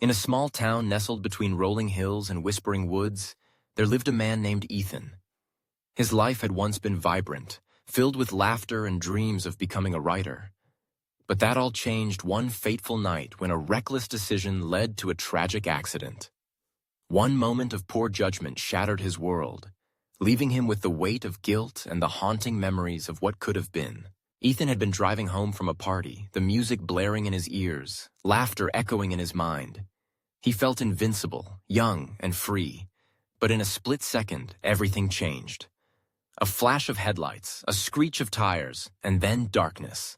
In a small town nestled between rolling hills and whispering woods, there lived a man named Ethan. His life had once been vibrant, filled with laughter and dreams of becoming a writer. But that all changed one fateful night when a reckless decision led to a tragic accident. One moment of poor judgment shattered his world, leaving him with the weight of guilt and the haunting memories of what could have been. Ethan had been driving home from a party, the music blaring in his ears, laughter echoing in his mind. He felt invincible, young and free, but in a split second, everything changed. A flash of headlights, a screech of tires, and then darkness.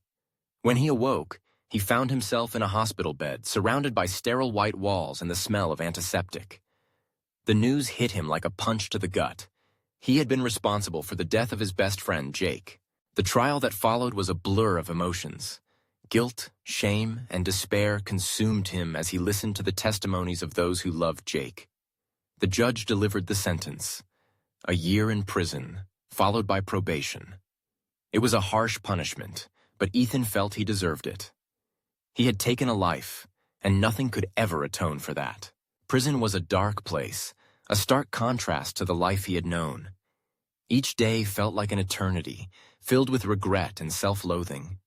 When he awoke, he found himself in a hospital bed, surrounded by sterile white walls and the smell of antiseptic. The news hit him like a punch to the gut. He had been responsible for the death of his best friend, Jake. The trial that followed was a blur of emotions. Guilt, shame, and despair consumed him as he listened to the testimonies of those who loved Jake. The judge delivered the sentence: a year in prison, followed by probation. It was a harsh punishment, but Ethan felt he deserved it. He had taken a life, and nothing could ever atone for that. Prison was a dark place, a stark contrast to the life he had known. Each day felt like an eternity, filled with regret and self-loathing.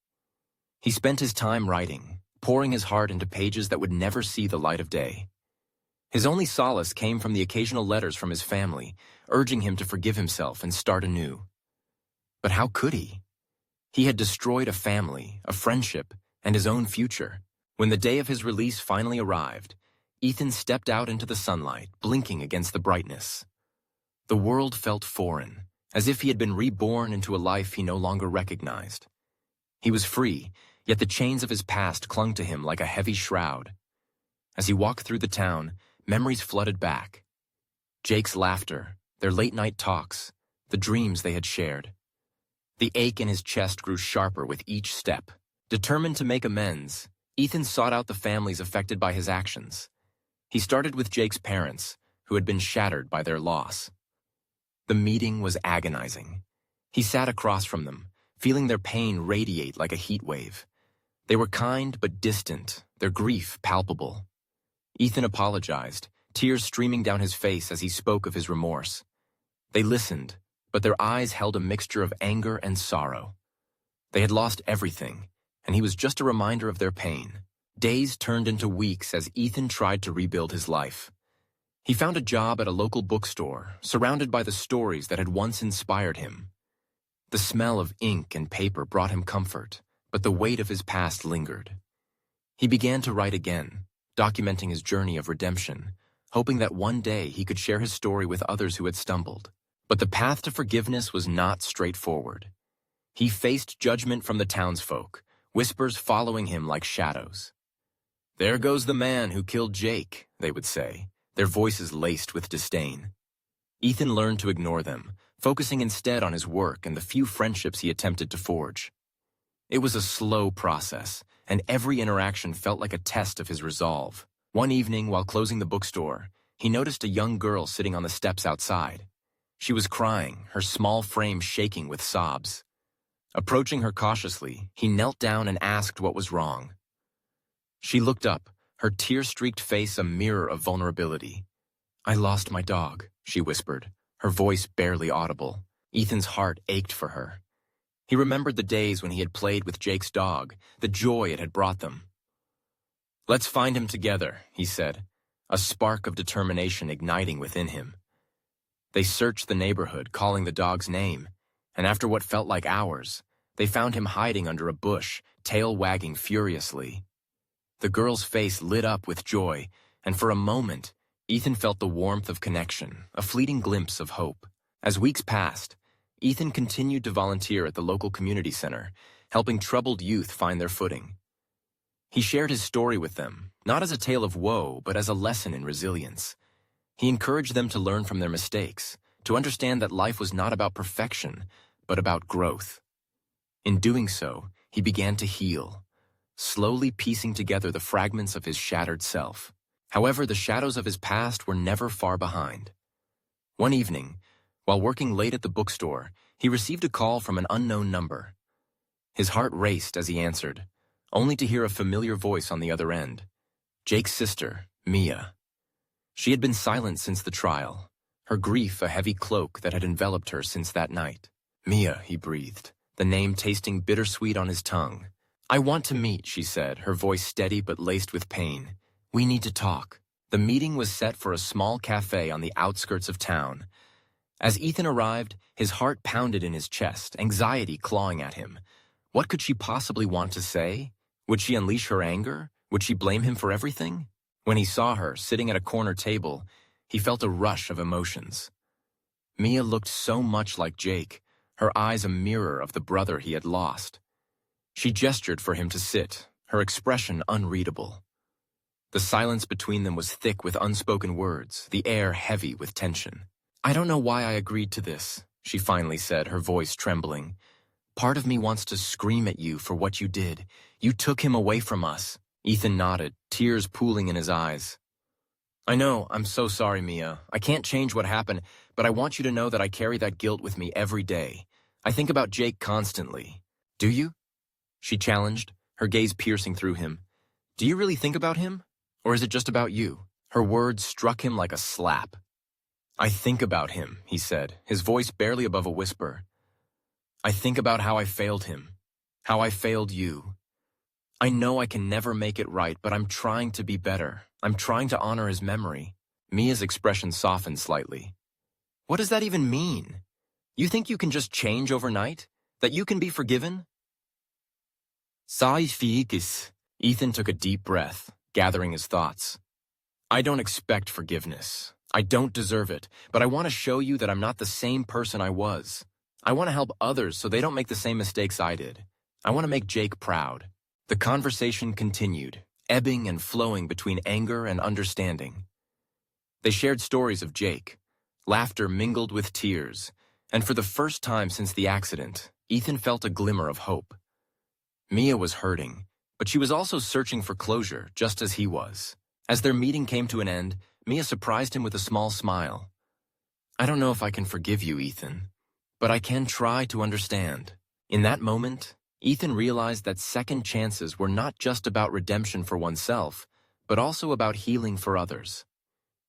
He spent his time writing, pouring his heart into pages that would never see the light of day. His only solace came from the occasional letters from his family, urging him to forgive himself and start anew. But how could he? He had destroyed a family, a friendship, and his own future. When the day of his release finally arrived, Ethan stepped out into the sunlight, blinking against the brightness. The world felt foreign, as if he had been reborn into a life he no longer recognized. He was free, yet the chains of his past clung to him like a heavy shroud. As he walked through the town, memories flooded back. Jake's laughter, their late-night talks, the dreams they had shared. The ache in his chest grew sharper with each step. Determined to make amends, Ethan sought out the families affected by his actions. He started with Jake's parents, who had been shattered by their loss. The meeting was agonizing. He sat across from them, feeling their pain radiate like a heat wave. They were kind but distant, their grief palpable. Ethan apologized, tears streaming down his face as he spoke of his remorse. They listened, but their eyes held a mixture of anger and sorrow. They had lost everything, and he was just a reminder of their pain. Days turned into weeks as Ethan tried to rebuild his life. He found a job at a local bookstore, surrounded by the stories that had once inspired him. The smell of ink and paper brought him comfort, but the weight of his past lingered. He began to write again, documenting his journey of redemption, hoping that one day he could share his story with others who had stumbled. But the path to forgiveness was not straightforward. He faced judgment from the townsfolk, whispers following him like shadows. "There goes the man who killed Jake," they would say, their voices laced with disdain. Ethan learned to ignore them, focusing instead on his work and the few friendships he attempted to forge. It was a slow process, and every interaction felt like a test of his resolve. One evening, while closing the bookstore, he noticed a young girl sitting on the steps outside. She was crying, her small frame shaking with sobs. Approaching her cautiously, he knelt down and asked what was wrong. She looked up, her tear-streaked face a mirror of vulnerability. "I lost my dog," she whispered, her voice barely audible. Ethan's heart ached for her. He remembered the days when he had played with Jake's dog, the joy it had brought them. "Let's find him together," he said, a spark of determination igniting within him. They searched the neighborhood, calling the dog's name, and after what felt like hours, they found him hiding under a bush, tail wagging furiously. The girl's face lit up with joy, and for a moment, Ethan felt the warmth of connection, a fleeting glimpse of hope. As weeks passed, Ethan continued to volunteer at the local community center, helping troubled youth find their footing. He shared his story with them, not as a tale of woe, but as a lesson in resilience. He encouraged them to learn from their mistakes, to understand that life was not about perfection, but about growth. In doing so, he began to heal, slowly piecing together the fragments of his shattered self. However, the shadows of his past were never far behind. One evening, while working late at the bookstore, he received a call from an unknown number. His heart raced as he answered, only to hear a familiar voice on the other end. Jake's sister, Mia. She had been silent since the trial, her grief a heavy cloak that had enveloped her since that night. Mia, he breathed, the name tasting bittersweet on his tongue. I want to meet, she said, her voice steady but laced with pain. We need to talk. The meeting was set for a small cafe on the outskirts of town. As Ethan arrived, his heart pounded in his chest, anxiety clawing at him. What could she possibly want to say? Would she unleash her anger? Would she blame him for everything? When he saw her, sitting at a corner table, he felt a rush of emotions. Mia looked so much like Jake, her eyes a mirror of the brother he had lost. She gestured for him to sit, her expression unreadable. The silence between them was thick with unspoken words, the air heavy with tension. I don't know why I agreed to this, she finally said, her voice trembling. Part of me wants to scream at you for what you did. You took him away from us. Ethan nodded, tears pooling in his eyes. I know, I'm so sorry, Mia. I can't change what happened, but I want you to know that I carry that guilt with me every day. I think about Jake constantly. Do you? She challenged, her gaze piercing through him. Do you really think about him? Or is it just about you? Her words struck him like a slap. I think about him, he said, his voice barely above a whisper. I think about how I failed him, how I failed you. I know I can never make it right, but I'm trying to be better. I'm trying to honor his memory. Mia's expression softened slightly. What does that even mean? You think you can just change overnight? That you can be forgiven? Sai fiikis. Ethan took a deep breath, gathering his thoughts. I don't expect forgiveness. I don't deserve it, but I want to show you that I'm not the same person I was. I want to help others so they don't make the same mistakes I did. I want to make Jake proud. The conversation continued, ebbing and flowing between anger and understanding. They shared stories of Jake. Laughter mingled with tears, and for the first time since the accident, Ethan felt a glimmer of hope. Mia was hurting, but she was also searching for closure, just as he was. As their meeting came to an end, Mia surprised him with a small smile. I don't know if I can forgive you, Ethan, but I can try to understand. In that moment, Ethan realized that second chances were not just about redemption for oneself, but also about healing for others.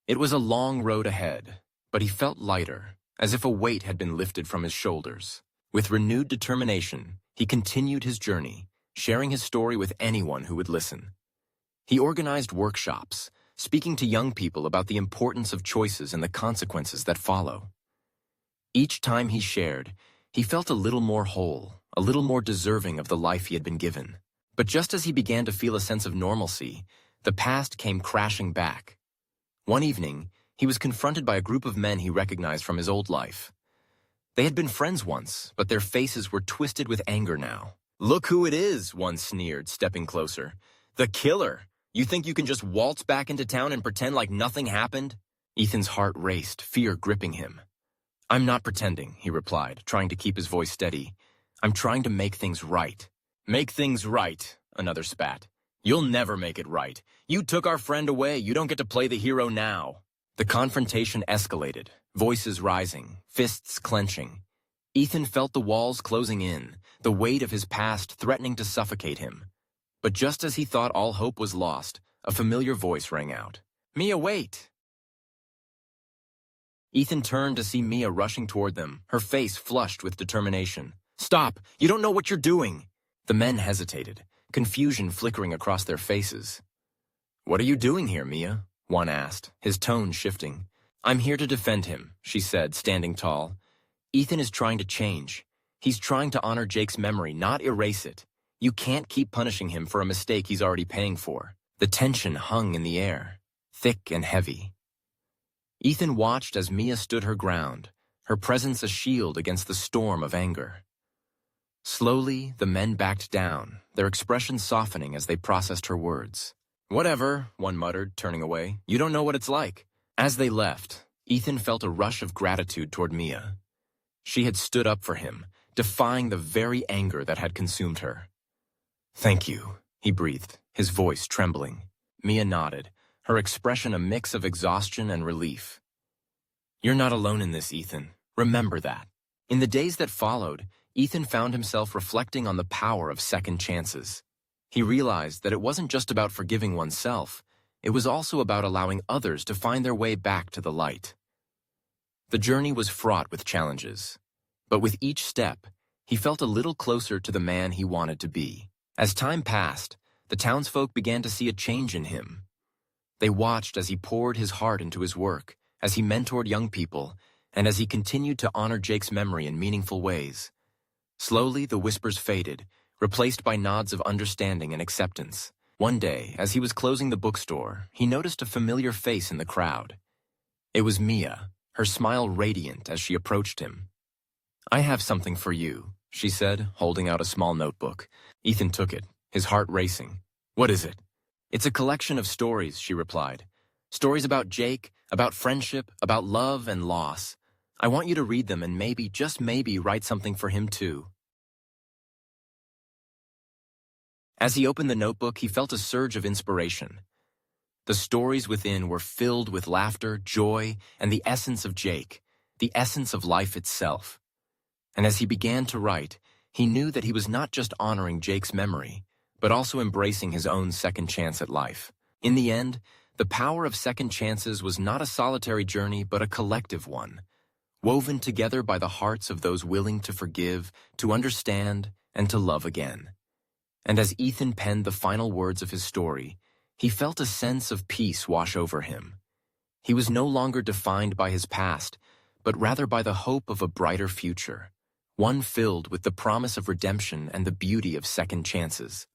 It was a long road ahead, but he felt lighter, as if a weight had been lifted from his shoulders. With renewed determination, he continued his journey, sharing his story with anyone who would listen. He organized workshops, speaking to young people about the importance of choices and the consequences that follow. Each time he shared, he felt a little more whole, a little more deserving of the life he had been given. But just as he began to feel a sense of normalcy, the past came crashing back. One evening, he was confronted by a group of men he recognized from his old life. They had been friends once, but their faces were twisted with anger now. Look who it is, one sneered, stepping closer. The killer! You think you can just waltz back into town and pretend like nothing happened? Ethan's heart raced, fear gripping him. I'm not pretending, he replied, trying to keep his voice steady. I'm trying to make things right. Make things right, another spat. You'll never make it right. You took our friend away. You don't get to play the hero now. The confrontation escalated, voices rising, fists clenching. Ethan felt the walls closing in, the weight of his past threatening to suffocate him. But just as he thought all hope was lost, a familiar voice rang out. Mia, wait! Ethan turned to see Mia rushing toward them, her face flushed with determination. Stop! You don't know what you're doing! The men hesitated, confusion flickering across their faces. What are you doing here, Mia? One asked, his tone shifting. I'm here to defend him, she said, standing tall. Ethan is trying to change. He's trying to honor Jake's memory, not erase it. You can't keep punishing him for a mistake he's already paying for. The tension hung in the air, thick and heavy. Ethan watched as Mia stood her ground, her presence a shield against the storm of anger. Slowly, the men backed down, their expressions softening as they processed her words. Whatever, one muttered, turning away. You don't know what it's like. As they left, Ethan felt a rush of gratitude toward Mia. She had stood up for him, defying the very anger that had consumed her. Thank you, he breathed, his voice trembling. Mia nodded, her expression a mix of exhaustion and relief. You're not alone in this, Ethan. Remember that. In the days that followed, Ethan found himself reflecting on the power of second chances. He realized that it wasn't just about forgiving oneself, it was also about allowing others to find their way back to the light. The journey was fraught with challenges, but with each step, he felt a little closer to the man he wanted to be. As time passed, the townsfolk began to see a change in him. They watched as he poured his heart into his work, as he mentored young people, and as he continued to honor Jake's memory in meaningful ways. Slowly, the whispers faded, replaced by nods of understanding and acceptance. One day, as he was closing the bookstore, he noticed a familiar face in the crowd. It was Mia, her smile radiant as she approached him. "I have something for you," she said, holding out a small notebook. Ethan took it, his heart racing. "What is it?" "It's a collection of stories," she replied. "Stories about Jake, about friendship, about love and loss. I want you to read them and maybe, just maybe, write something for him too." As he opened the notebook, he felt a surge of inspiration. The stories within were filled with laughter, joy, and the essence of Jake, the essence of life itself. And as he began to write, he knew that he was not just honoring Jake's memory, but also embracing his own second chance at life. In the end, the power of second chances was not a solitary journey, but a collective one, woven together by the hearts of those willing to forgive, to understand, and to love again. And as Ethan penned the final words of his story, he felt a sense of peace wash over him. He was no longer defined by his past, but rather by the hope of a brighter future, one filled with the promise of redemption and the beauty of second chances.